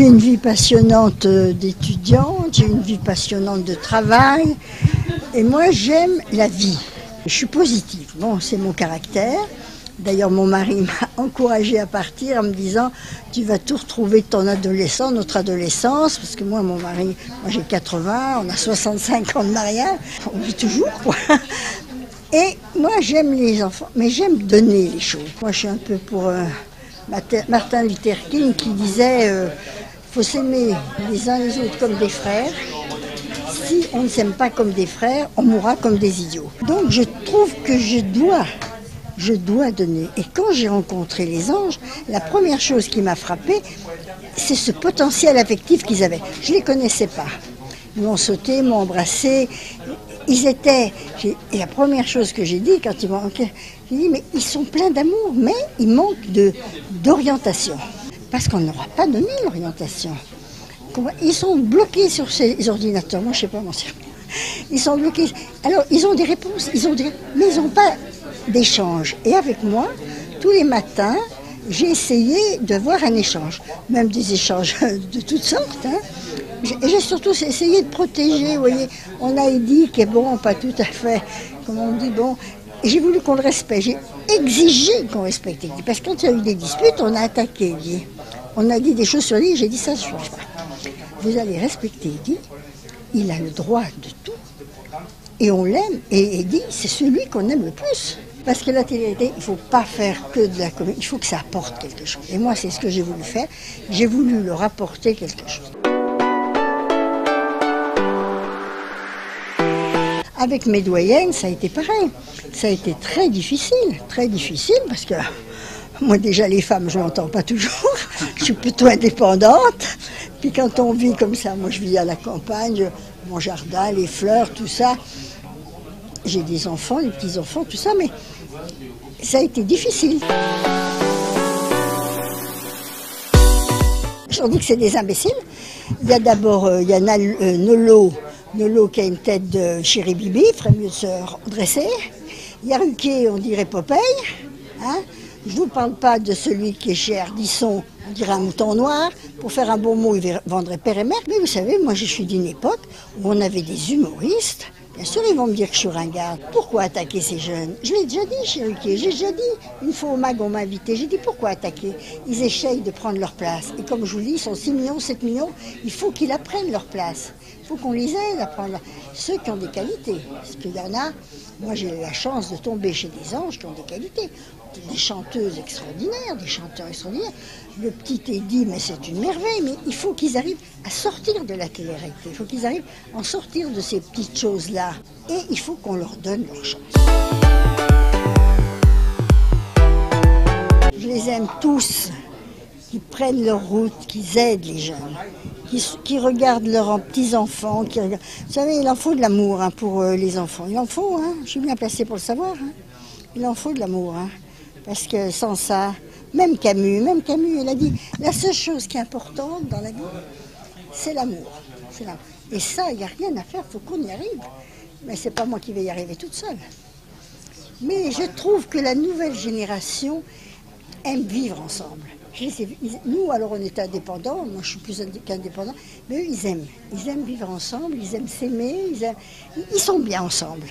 J'ai une vie passionnante d'étudiante, j'ai une vie passionnante de travail. Et moi, j'aime la vie. Je suis positive. Bon, c'est mon caractère. D'ailleurs, mon mari m'a encouragée à partir en me disant « Tu vas tout retrouver de ton adolescence, notre adolescence. » Parce que moi, mon mari, moi j'ai 80, on a 65 ans de mariage. On vit toujours, quoi. Et moi, j'aime les enfants, mais j'aime donner les choses. Moi, je suis un peu pour Martin Luther King qui disait faut s'aimer les uns les autres comme des frères. Si on ne s'aime pas comme des frères, on mourra comme des idiots. Donc, je trouve que je dois donner. Et quand j'ai rencontré les anges, la première chose qui m'a frappée, c'est ce potentiel affectif qu'ils avaient. Je ne les connaissais pas. Ils m'ont sauté, m'ont embrassé. Ils étaient... Et la première chose que j'ai dit, quand ils m'ont... J'ai dit, mais ils sont pleins d'amour, mais ils manquent d'orientation. Parce qu'on n'aura pas donné l'orientation. Ils sont bloqués sur ces ordinateurs. Moi, je ne sais pas m'en servir. Ils sont bloqués. Alors, ils ont des réponses, mais ils n'ont pas d'échange. Et avec moi, tous les matins, j'ai essayé de voir un échange. Même des échanges de toutes sortes. Hein. Et j'ai surtout essayé de protéger. Vous voyez, on a dit que bon, pas tout à fait, comme on dit, bon. Et j'ai voulu qu'on le respecte. J'ai exigé qu'on respecte Eddie. Parce que quand il y a eu des disputes, on a attaqué Eddie. On a dit des choses sur lui, j'ai dit ça ne change pas. Vous allez respecter Eddie, il a le droit de tout. Et on l'aime. Et Eddie, c'est celui qu'on aime le plus. Parce que la télé-réalité, il ne faut pas faire que de la comédie, il faut que ça apporte quelque chose. Et moi, c'est ce que j'ai voulu faire. J'ai voulu leur apporter quelque chose. Avec mes doyennes, ça a été pareil. Ça a été très difficile parce que moi déjà les femmes, je ne m'entends pas toujours. Je suis plutôt indépendante. Puis quand on vit comme ça, moi je vis à la campagne, mon jardin, les fleurs, tout ça. J'ai des enfants, des petits-enfants, tout ça, mais ça a été difficile. Je dis que c'est des imbéciles. Il y a d'abord Nolo qui a une tête de chéri Bibi, il ferait mieux de se redresser. Il y a Ruquier, on dirait Popeye. Hein. Je ne vous parle pas de celui qui est chez Ardisson, on dirait un mouton noir. Pour faire un bon mot, il vendrait père et mère. Mais vous savez, moi je suis d'une époque où on avait des humoristes. Bien sûr, ils vont me dire que je suis ringarde. Pourquoi attaquer ces jeunes? Je l'ai déjà dit chez Ruquier, j'ai déjà dit. Une fois au MAG, on m'a invité. J'ai dit pourquoi attaquer? Ils essayent de prendre leur place. Et comme je vous dis, ils sont 6 millions, 7 millions. Il faut qu'ils apprennent leur place. Il faut qu'on les aide à prendre ceux qui ont des qualités. Parce qu'il y en a, moi j'ai eu la chance de tomber chez des anges qui ont des qualités. Des chanteuses extraordinaires, des chanteurs extraordinaires. Le petit Eddie, mais c'est une merveille, mais il faut qu'ils arrivent à sortir de la télé-réalité. Il faut qu'ils arrivent à en sortir de ces petites choses-là. Et il faut qu'on leur donne leur chance. Je les aime tous, qui prennent leur route, qui aident les jeunes, qui regardent leurs petits-enfants. Vous savez, il en faut de l'amour hein, pour les enfants. Il en faut, hein, je suis bien placée pour le savoir. Hein. Il en faut de l'amour. Hein. Parce que sans ça, même Camus, il a dit, la seule chose qui est importante dans la vie, c'est l'amour. Et ça, il n'y a rien à faire, il faut qu'on y arrive. Mais ce n'est pas moi qui vais y arriver toute seule. Mais je trouve que la nouvelle génération aime vivre ensemble. Nous, alors, on est indépendants, moi je suis plus qu'indépendant, mais eux, ils aiment vivre ensemble, ils aiment s'aimer, ils sont bien ensemble.